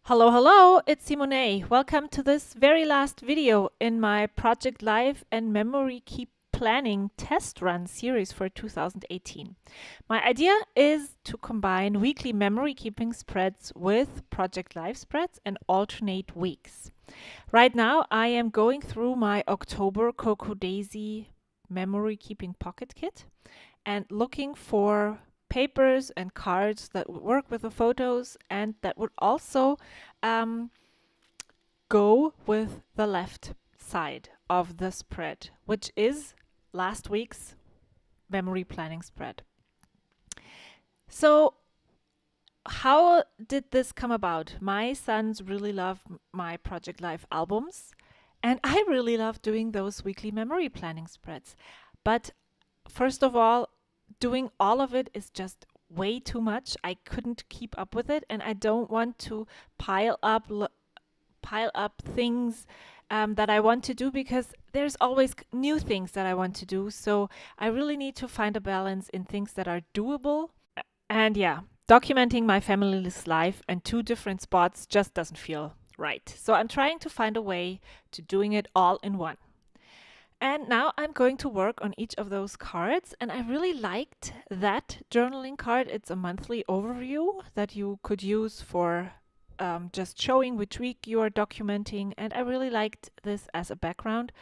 Hello, hello, it's Simone. Welcome to this very last video in my Project Life and Memory Keep Planning test run series for 2018. My idea is to combine weekly memory keeping spreads with Project Life spreads and alternate weeks. Right now, I am going through my October Cocoa Daisy memory keeping pocket kit and looking for papers and cards that would work with the photos and that would also um, go with the left side of the spread, which is last week's memory planning spread. So, how did this come about? My sons really love my Project Life albums, and I really love doing those weekly memory planning spreads. But first of all, doing all of it is just way too much. I couldn't keep up with it, and I don't want to pile up things that I want to do because there's always new things that I want to do. So I really need to find a balance in things that are doable. And yeah, documenting my family's life in two different spots just doesn't feel right. So I'm trying to find a way to doing it all in one. And now I'm going to work on each of those cards. And I really liked that journaling card. It's a monthly overview that you could use for just showing which week you are documenting. And I really liked this as a background.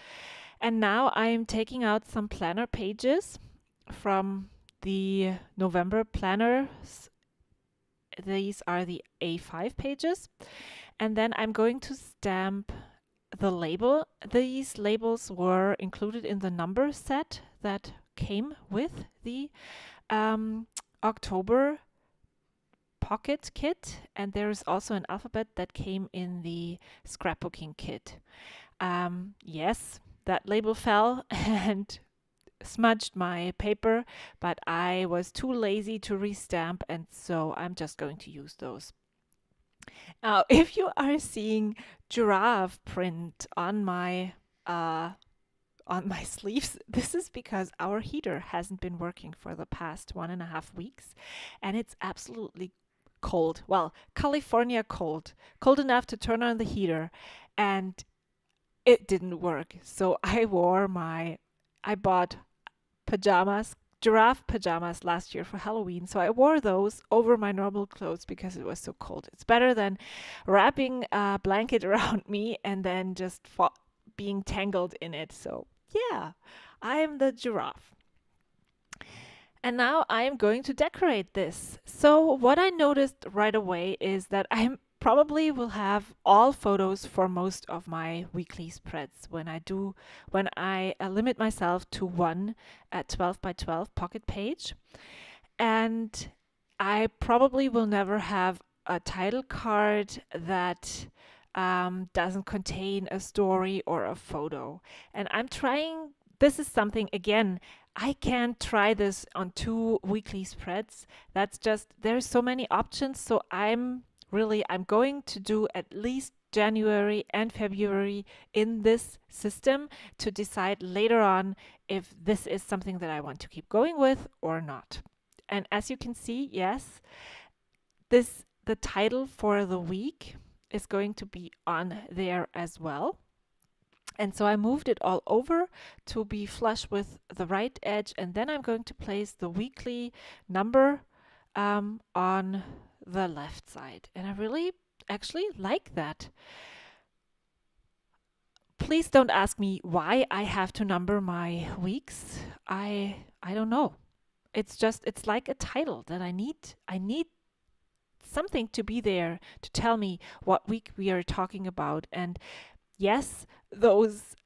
And now I'm taking out some planner pages from the November planners. These are the A5 pages. And then I'm going to stamp the label. These labels were included in the number set that came with the October pocket kit, and there is also an alphabet that came in the scrapbooking kit. Yes, that label fell and smudged my paper, but I was too lazy to restamp, and so I'm just going to use those. Now, if you are seeing giraffe print on my sleeves, this is because our heater hasn't been working for the past 1.5 weeks, and it's absolutely cold. Well, California cold, cold enough to turn on the heater, and it didn't work. So I bought pajamas, giraffe pajamas last year for Halloween. So I wore those over my normal clothes because it was so cold. It's better than wrapping a blanket around me and then just being tangled in it. So yeah, I am the giraffe. And now I am going to decorate this. So what I noticed right away is that I probably will have all photos for most of my weekly spreads when I limit myself to one at 12 by 12 pocket page. And I probably will never have a title card that doesn't contain a story or a photo. And I'm trying, this is something, again, I can't try this on 2 weekly spreads. That's just, there's so many options. So I'm going to do at least January and February in this system to decide later on if this is something that I want to keep going with or not. And as you can see, yes, the title for the week is going to be on there as well. And so I moved it all over to be flush with the right edge, and then I'm going to place the weekly number on the left side. And I really actually like that. Please don't ask me why I have to number my weeks. I don't know. It's like a title that I need something to be there to tell me what week we are talking about. And yes, those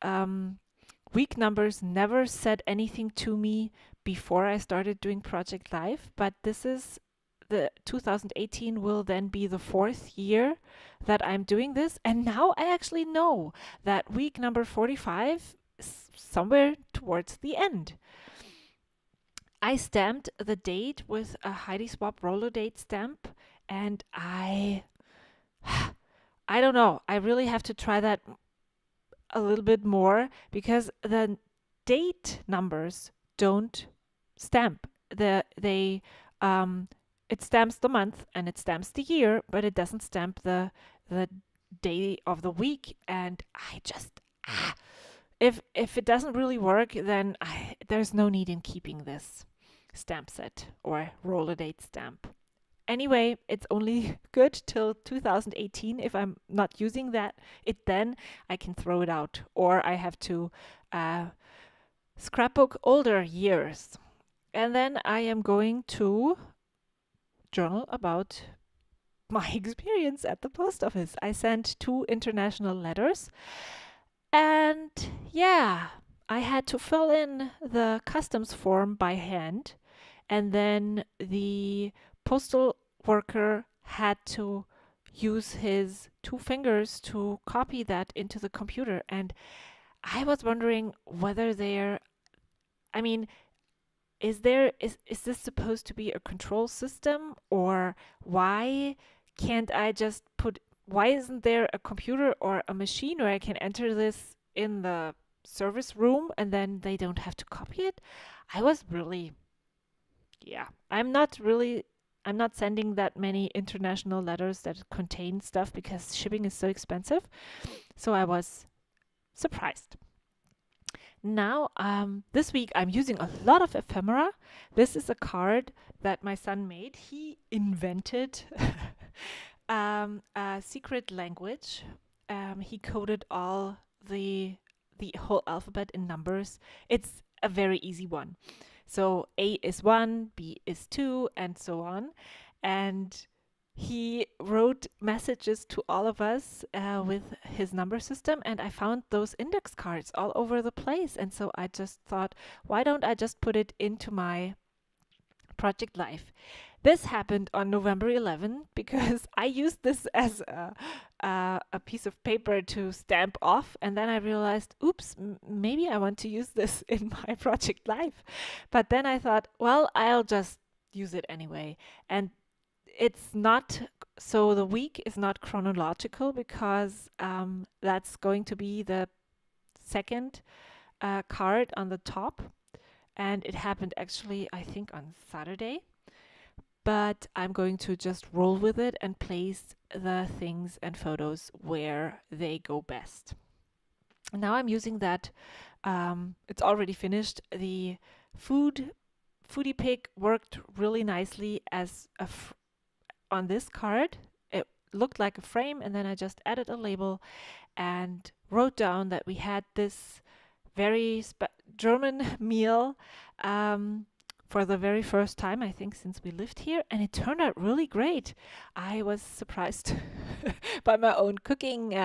week numbers never said anything to me before I started doing Project Life, but this is the 2018 will then be the 4th year that I'm doing this. And now I actually know that week number 45 is somewhere towards the end. I stamped the date with a Heidi Swap roller date stamp, and I don't know. I really have to try that a little bit more because the date numbers don't stamp. It stamps the month and it stamps the year, but it doesn't stamp the the day of the week, and I just if it doesn't really work, then there's no need in keeping this stamp set or roller date stamp. Anyway, it's only good till 2018. If I'm not using it then I can throw it out, or I have to scrapbook older years. And then I am going to journal about my experience at the post office. I sent 2 international letters, and yeah, I had to fill in the customs form by hand, and then the postal worker had to use his 2 fingers to copy that into the computer. And I was wondering whether I mean, is this supposed to be a control system, or why can't I just why isn't there a computer or a machine where I can enter this in the service room and then they don't have to copy it? I was really, yeah, I'm not sending that many international letters that contain stuff because shipping is so expensive. So I was surprised. Now, this week I'm using a lot of ephemera. This is a card that my son made. He invented a secret language. He coded all the whole alphabet in numbers. It's a very easy one. So A is 1, B is 2, and so on. And he wrote messages to all of us with his number system, and I found those index cards all over the place. And so I just thought, why don't I just put it into my project life? This happened on November 11 because I used this as a piece of paper to stamp off, and then I realized, oops, maybe I want to use this in my project life. But then I thought, well, I'll just use it anyway. And it's not so the week is not chronological because that's going to be the second card on the top, and it happened actually I think on Saturday. But I'm going to just roll with it and place the things and photos where they go best. Now I'm using that. It's already finished. The foodie pig worked really nicely as on this card. It looked like a frame, and then I just added a label and wrote down that we had this very German meal for the very first time, I think, since we lived here, and it turned out really great. I was surprised by my own cooking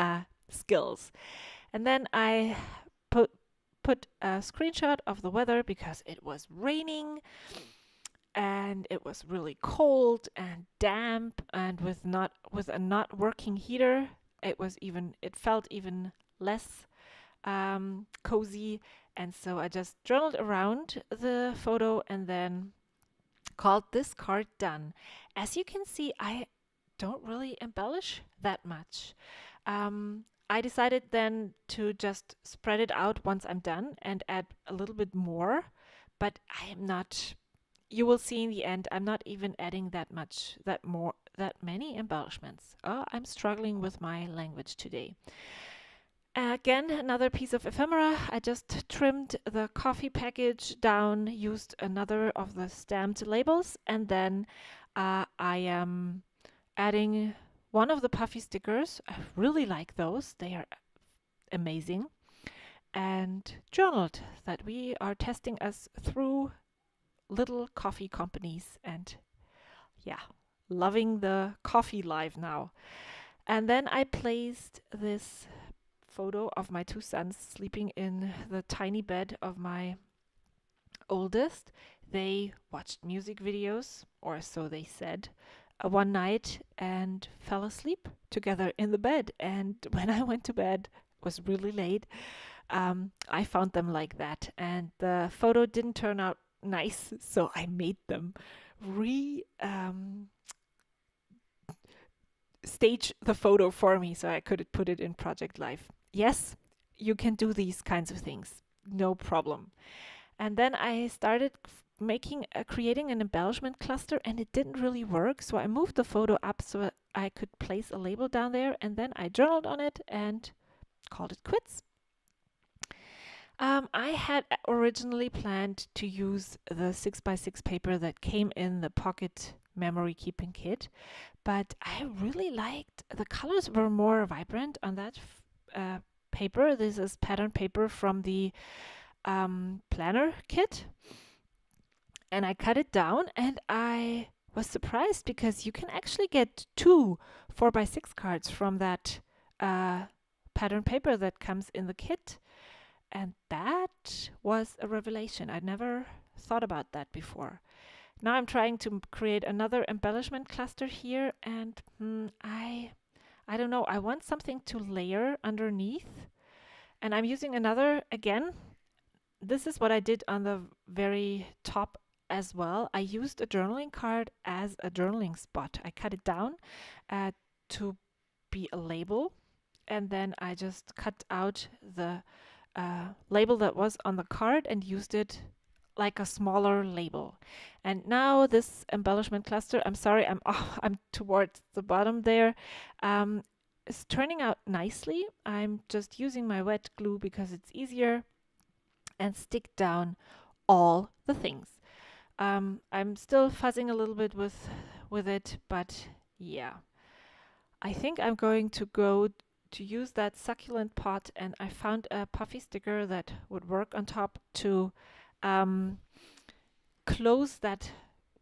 skills. And then I put a screenshot of the weather because it was raining and it was really cold and damp, and with a not working heater, it felt even less cozy. And so I just journaled around the photo and then called this card done. As you can see, I don't really embellish that much. I decided then to just spread it out once I'm done and add a little bit more, but I am not, you will see in the end, I'm not even adding that many embellishments. Oh, I'm struggling with my language today. Again, another piece of ephemera. I just trimmed the coffee package down, used another of the stamped labels, and then I am adding one of the puffy stickers. I really like those. They are amazing. And journaled that we are testing us through little coffee companies, and yeah, loving the coffee life now. And then I placed this photo of my 2 sons sleeping in the tiny bed of my oldest. They watched music videos, or so they said, one night and fell asleep together in the bed. And when I went to bed, it was really late, I found them like that. And the photo didn't turn out nice, so I made them stage the photo for me so I could put it in Project Life. Yes, you can do these kinds of things, no problem. And then I started creating an embellishment cluster, and it didn't really work. So I moved the photo up so I could place a label down there, and then I journaled on it and called it quits. I had originally planned to use the 6x6 paper that came in the pocket memory keeping kit, but I really liked the colors were more vibrant on that paper. This is pattern paper from the planner kit, and I cut it down, and I was surprised because you can actually get two 4x6 cards from that pattern paper that comes in the kit. And that was a revelation. I'd never thought about that before. Now I'm trying to create another embellishment cluster here, and I don't know. I want something to layer underneath, and I'm using another again. This is what I did on the very top as well. I used a journaling card as a journaling spot. I cut it down to be a label, and then I just cut out the label that was on the card and used it like a smaller label. And now this embellishment cluster, I'm sorry, I'm towards the bottom there, is turning out nicely. I'm just using my wet glue because it's easier, and stick down all the things. I'm still fuzzing a little bit with it, but yeah. I think I'm going to go to use that succulent pot, and I found a puffy sticker that would work on top to close that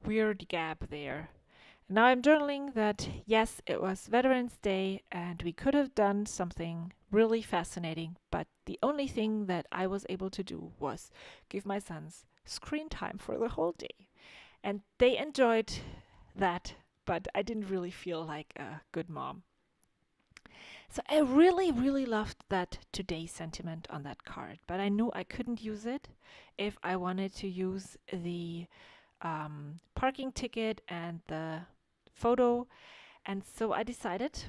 weird gap there. Now I'm journaling that, yes, it was Veterans Day and we could have done something really fascinating, but the only thing that I was able to do was give my sons screen time for the whole day. And they enjoyed that, but I didn't really feel like a good mom. So I really, really loved that today sentiment on that card, but I knew I couldn't use it if I wanted to use the parking ticket and the photo. And so I decided,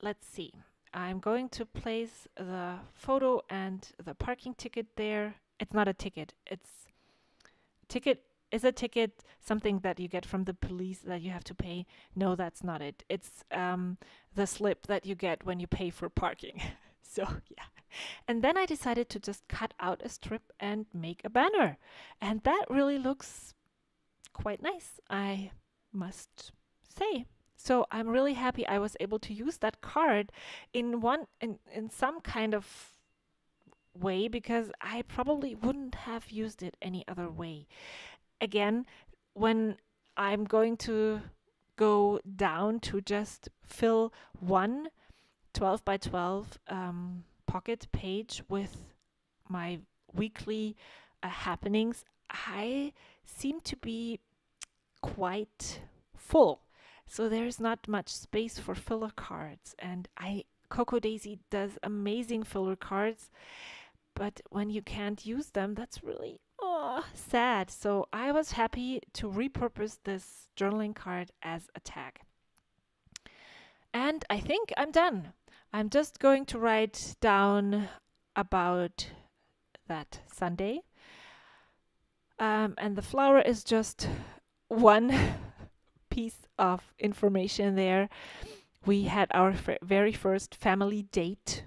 let's see, I'm going to place the photo and the parking ticket there. It's not a ticket, it's ticket is a ticket something that you get from the police that you have to pay? No, that's not it. It's the slip that you get when you pay for parking. So yeah. And then I decided to just cut out a strip and make a banner. And that really looks quite nice, I must say. So I'm really happy I was able to use that card in some kind of way, because I probably wouldn't have used it any other way. Again, when I'm going to go down to just fill one 12 by 12 pocket page with my weekly happenings, I seem to be quite full. So there's not much space for filler cards. And Coco Daisy does amazing filler cards, but when you can't use them, that's really sad. So I was happy to repurpose this journaling card as a tag. And I think I'm done. I'm just going to write down about that Sunday. And the flower is just one piece of information there. We had our very first family date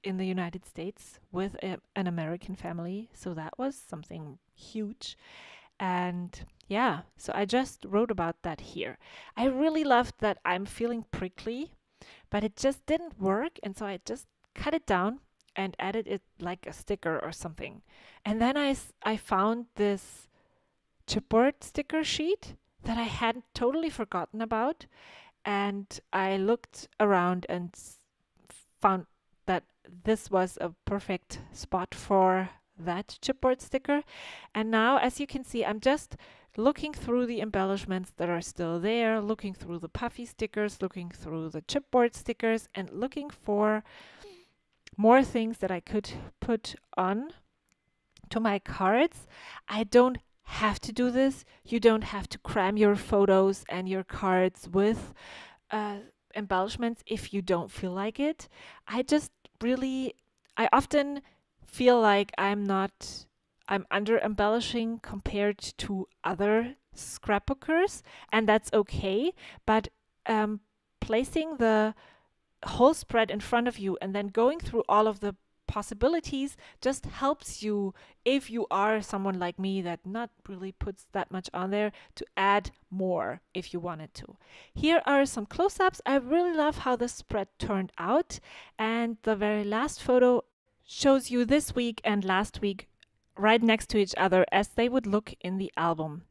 in the United States with an American family. So that was something huge. And yeah, so I just wrote about that here. I really loved that I'm feeling prickly, but it just didn't work. And so I just cut it down and added it like a sticker or something. And then I found this chipboard sticker sheet that I had totally forgotten about. And I looked around and found that this was a perfect spot for that chipboard sticker. And now, as you can see, I'm just looking through the embellishments that are still there, looking through the puffy stickers, looking through the chipboard stickers, and looking for more things that I could put on to my cards. I don't have to do this. You don't have to cram your photos and your cards with embellishments if you don't feel like it. I often feel like I'm not I'm under embellishing compared to other scrapbookers, and that's okay. But placing the whole spread in front of you and then going through all of the possibilities just helps you, if you are someone like me that not really puts that much on there, to add more if you wanted to. Here are some close-ups. I really love how the spread turned out, and the very last photo shows you this week and last week right next to each other as they would look in the album.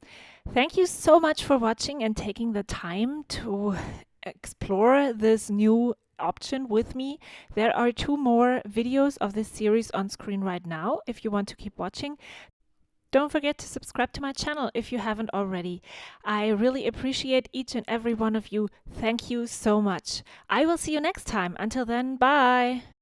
Thank you so much for watching and taking the time to explore this new option with me. There are 2 more videos of this series on screen right now if you want to keep watching. Don't forget to subscribe to my channel if you haven't already. I really appreciate each and every one of you. Thank you so much. I will see you next time. Until then, bye.